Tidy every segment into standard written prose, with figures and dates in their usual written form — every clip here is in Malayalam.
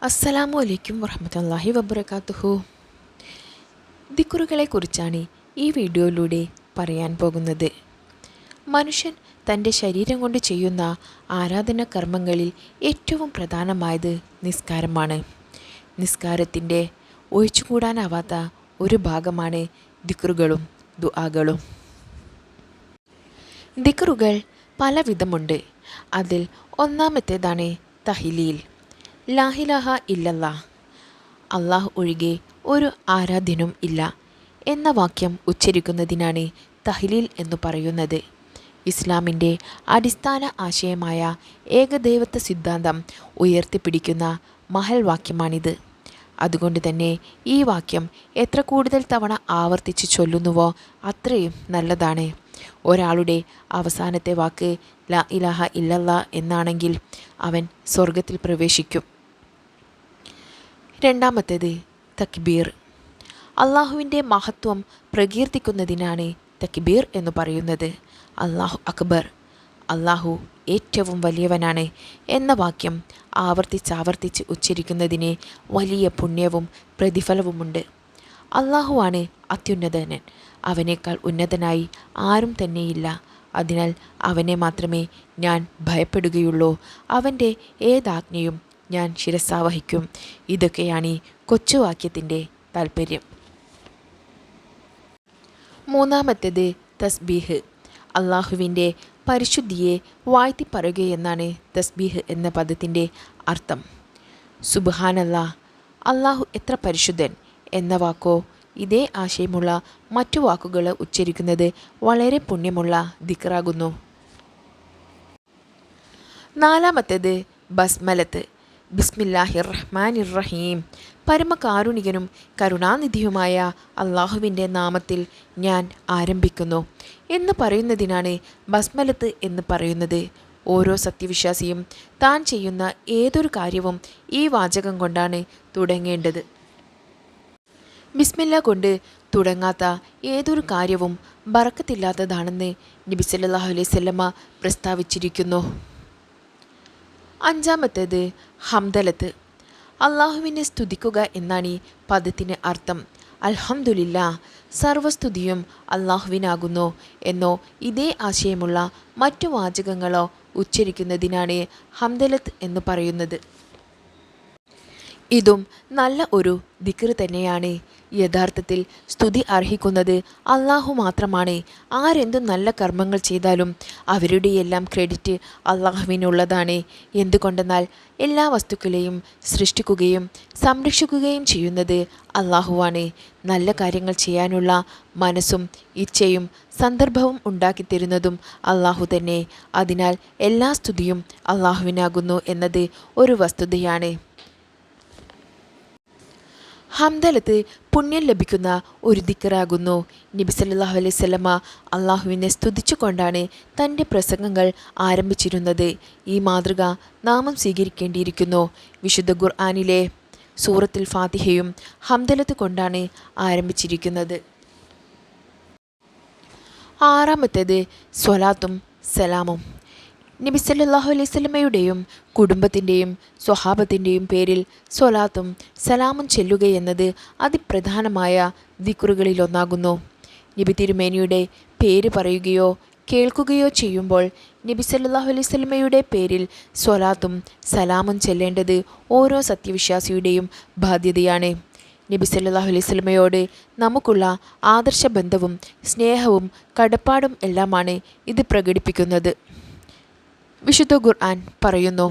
അസ്സലാമു അലൈക്കും വറഹ്മത്തുള്ളാഹി വബറകാതുഹു. ദിക്റുകളെ കുറിച്ചാണ് ഈ വീഡിയോയിലൂടെ പറയാൻ പോകുന്നത്. മനുഷ്യൻ തൻ്റെ ശരീരം കൊണ്ട് ചെയ്യുന്ന ആരാധന കർമ്മങ്ങളിൽ ഏറ്റവും പ്രധാനമായത് നിസ്കാരമാണ്. നിസ്കാരത്തിൻ്റെ ഒഴിച്ചുകൂടാനാവാത്ത ഒരു ഭാഗമാണ് ദിക്റുകളും ദുആകളും. ദിക്റുകൾ പലവിധമുണ്ട്. അതിൽ ഒന്നാമത്തേതാണ് തഹ്ലീൽ. ലാ ഇലാഹ ഇല്ലല്ലാഹ്, അള്ളാഹു ഒഴികെ ഒരു ആരാധ്യനും ഇല്ല എന്ന വാക്യം ഉച്ചരിക്കുന്നതിനാണ് തഹ്ലീൽ എന്നു പറയുന്നത്. ഇസ്ലാമിൻ്റെ അടിസ്ഥാന ആശയമായ ഏകദൈവത്വ സിദ്ധാന്തം ഉയർത്തിപ്പിടിക്കുന്ന മഹൽ വാക്യമാണിത്. അതുകൊണ്ട് തന്നെ ഈ വാക്യം എത്ര കൂടുതൽ തവണ ആവർത്തിച്ച് ചൊല്ലുന്നുവോ അത്രയും നല്ലതാണ്. ഒരാളുടെ അവസാനത്തെ വാക്ക് ലാ ഇലാഹ ഇല്ലല്ലാഹ് എന്നാണെങ്കിൽ അവൻ സ്വർഗത്തിൽ പ്രവേശിക്കും. രണ്ടാമത്തേത് തക്ബീർ. അള്ളാഹുവിൻ്റെ മഹത്വം പ്രകീർത്തിക്കുന്നതിനാണ് തക്ബീർ എന്ന് പറയുന്നത്. അള്ളാഹു അക്ബർ, അള്ളാഹു ഏറ്റവും വലിയവനാണ് എന്ന വാക്യം ആവർത്തിച്ചാവർത്തിച്ച് ഉച്ചരിക്കുന്നതിന് വലിയ പുണ്യവും പ്രതിഫലവുമുണ്ട്. അള്ളാഹുവാണ് അത്യുന്നതൻ, അവനേക്കാൾ ഉന്നതനായി ആരും തന്നെയില്ല. അതിനാൽ അവനെ മാത്രമേ ഞാൻ ഭയപ്പെടുകയുള്ളൂ. അവൻ്റെ ഏതാജ്ഞയും ഞാൻ ശിരസാവഹിക്കും. ഇതൊക്കെയാണ് കൊച്ചുവാക്യത്തിൻ്റെ താല്പര്യം. മൂന്നാമത്തേത് തസ്ബീഹ്. അള്ളാഹുവിൻ്റെ പരിശുദ്ധിയെ വാഴ്ത്തി പറയുകയെന്നാണ് തസ്ബീഹ് എന്ന പദത്തിൻ്റെ അർത്ഥം. സുബ്ഹാനല്ലാഹ്, അള്ളാഹു എത്ര പരിശുദ്ധൻ എന്ന വാക്കോ ഇതേ ആശയമുള്ള മറ്റു വാക്കുകൾ ഉച്ചരിക്കുന്നത് വളരെ പുണ്യമുള്ള ദിക്റാകുന്നു. നാലാമത്തേത് ബസ്മലത്ത്. ബിസ്മില്ലാഹിർ റഹ്മാനിർ റഹീം. പരമകാരുണികനും കരുണാനിധിയുമായ അള്ളാഹുവിൻ്റെ നാമത്തിൽ ഞാൻ ആരംഭിക്കുന്നു എന്ന് പറയുന്നതിനാണ് ബസ്മലത്ത് എന്ന് പറയുന്നത്. ഓരോ സത്യവിശ്വാസിയും താൻ ചെയ്യുന്ന ഏതൊരു കാര്യവും ഈ വാചകം കൊണ്ടാണ് തുടങ്ങേണ്ടത്. ബിസ്മില്ല കൊണ്ട് തുടങ്ങാത്ത ഏതൊരു കാര്യവും ബറക്കത്തില്ലാത്തതാണെന്ന് നബി സല്ലല്ലാഹു അലൈഹി വസല്ലമ പ്രസ്താവിച്ചിരിക്കുന്നു. അഞ്ചാമത്തേത് ഹംദലത്ത്. അള്ളാഹുവിനെ സ്തുതിക്കുക എന്നാണ് ഈ പദത്തിന് അർത്ഥം. അൽഹംദുലില്ലാഹ്, സർവസ്തുതിയും അള്ളാഹുവിനാകുന്നു എന്നോ ഇതേ ആശയമുള്ള മറ്റു വാചകങ്ങളോ ഉച്ചരിക്കുന്നതിനാണ് ഹംദലത്ത് എന്ന് പറയുന്നത്. ഇതും നല്ല ഒരു ദിക്ർ തന്നെയാണ്. യഥാർത്ഥത്തിൽ സ്തുതി അർഹിക്കുന്നത് അള്ളാഹു മാത്രമാണ്. ആരെന്തു നല്ല കർമ്മങ്ങൾ ചെയ്താലും അവരുടെയെല്ലാം ക്രെഡിറ്റ് അള്ളാഹുവിനുള്ളതാണ്. എന്തുകൊണ്ടെന്നാൽ എല്ലാ വസ്തുക്കളെയും സൃഷ്ടിക്കുകയും സംരക്ഷിക്കുകയും ചെയ്യുന്നത് അള്ളാഹുവാണ്. നല്ല കാര്യങ്ങൾ ചെയ്യാനുള്ള മനസ്സും ഇച്ഛയും സന്ദർഭവും ഉണ്ടാക്കിത്തരുന്നതും അള്ളാഹു തന്നെ. അതിനാൽ എല്ലാ സ്തുതിയും അള്ളാഹുവിനാകുന്നു എന്നത് ഒരു വസ്തുതയാണ്. ഹംദലത്ത് പുണ്യം ലഭിക്കുന്ന ഒരു ദിക്റാകുന്നു. നബി സല്ലല്ലാഹു അലൈഹി വസല്ലമ അള്ളാഹുവിനെ സ്തുതിച്ചുകൊണ്ടാണ് തൻ്റെ പ്രസംഗങ്ങൾ ആരംഭിച്ചിരുന്നത്. ഈ മാതൃക നാമും സ്വീകരിക്കേണ്ടിയിരിക്കുന്നു. വിശുദ്ധ ഖുർആനിലെ സൂറത്തുൽ ഫാത്തിഹയും ഹംദലത്ത് കൊണ്ടാണ് ആരംഭിച്ചിരിക്കുന്നത്. ആറാമത്തേത് സ്വലാത്തും സലാമും. നബി സല്ലല്ലാഹു അലൈഹി വസല്ലമയുടെയും കുടുംബത്തിൻ്റെയും സ്വഹാബത്തിൻ്റെയും പേരിൽ സ്വലാത്തും സലാമും ചെല്ലുകയെന്നത് അതിപ്രധാനമായ ദിക്റുകളിലൊന്നാകുന്നു. നബി തിരുമേനിയുടെ പേര് പറയുകയോ കേൾക്കുകയോ ചെയ്യുമ്പോൾ നബി സല്ലല്ലാഹു അലൈഹി വസല്ലമയുടെ പേരിൽ സ്വലാത്തും സലാമും ചെല്ലേണ്ടത് ഓരോ സത്യവിശ്വാസിയുടെയും ബാധ്യതയാണ്. നബി സല്ലല്ലാഹു അലൈഹി വസല്ലമയോട് നമുക്കുള്ള ആദർശബന്ധവും സ്നേഹവും കടപ്പാടും എല്ലാമാണ് ഇത് പ്രകടിപ്പിക്കുന്നത്. വിശുദ്ധ ഖുർആൻ പറയുന്നു,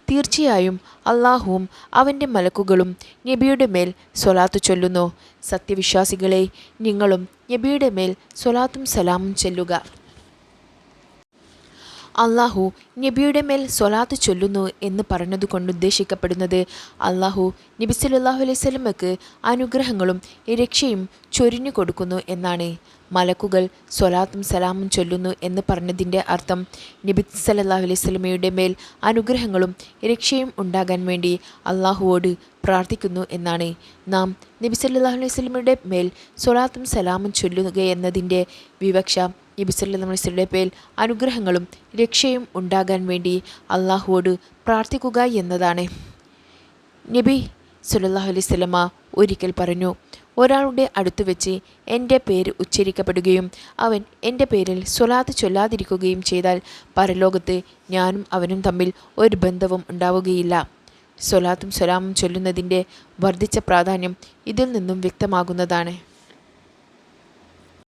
തീർച്ചയായും അള്ളാഹുവും അവൻ്റെ മലക്കുകളും നബിയുടെ മേൽ സ്വലാത്ത് ചൊല്ലുന്നു. സത്യവിശ്വാസികളെ, നിങ്ങളും നബിയുടെ മേൽ സ്വലാത്തും സലാമും ചെല്ലുക. അള്ളാഹു നബിയുടെ മേൽ സ്വലാത്ത് ചൊല്ലുന്നു എന്ന് പറഞ്ഞതുകൊണ്ട് ഉദ്ദേശിക്കപ്പെടുന്നത് അള്ളാഹു നബി സല്ലല്ലാഹു അലൈഹി വസല്ലമക്ക് അനുഗ്രഹങ്ങളും രക്ഷയും ചൊരിഞ്ഞു കൊടുക്കുന്നു എന്നാണ്. മലക്കുകൾ സ്വലാത്തും സലാമും ചൊല്ലുന്നു എന്ന് പറഞ്ഞതിൻ്റെ അർത്ഥം നബി സല്ലല്ലാഹു അലൈഹി വസല്ലമയുടെ മേൽ അനുഗ്രഹങ്ങളും രക്ഷയും ഉണ്ടാകാൻ വേണ്ടി അള്ളാഹുവോട് പ്രാർത്ഥിക്കുന്നു എന്നാണ്. നാം നബി സല്ലല്ലാഹു അലൈഹി വസല്ലമയുടെ മേൽ സ്വലാത്തും സലാമും ചൊല്ലുകയെന്നതിൻ്റെ വിവക്ഷ നബി സല്ലല്ലാഹു അലൈഹി വസല്ലമയുടെ മേൽ അനുഗ്രഹങ്ങളും രക്ഷയും ഉണ്ടാകാൻ വേണ്ടി അള്ളാഹുവോട് പ്രാർത്ഥിക്കുക എന്നതാണ്. നബി സല്ലല്ലാഹു അലൈഹി വസല്ലമ ഒരിക്കൽ പറഞ്ഞു, ഒരാളുടെ അടുത്തു വെച്ച് എൻ്റെ പേര് ഉച്ചരിക്കപ്പെടുകയും അവൻ എൻ്റെ പേരിൽ സ്വലാത്ത് ചൊല്ലാതിരിക്കുകയും ചെയ്താൽ പരലോകത്ത് ഞാനും അവനും തമ്മിൽ ഒരു ബന്ധവും ഉണ്ടാവുകയില്ല. സ്വലാത്തും സലാമും ചൊല്ലുന്നതിൻ്റെ വർദ്ധിച്ച പ്രാധാന്യം ഇതിൽ നിന്നും വ്യക്തമാകുന്നതാണ്.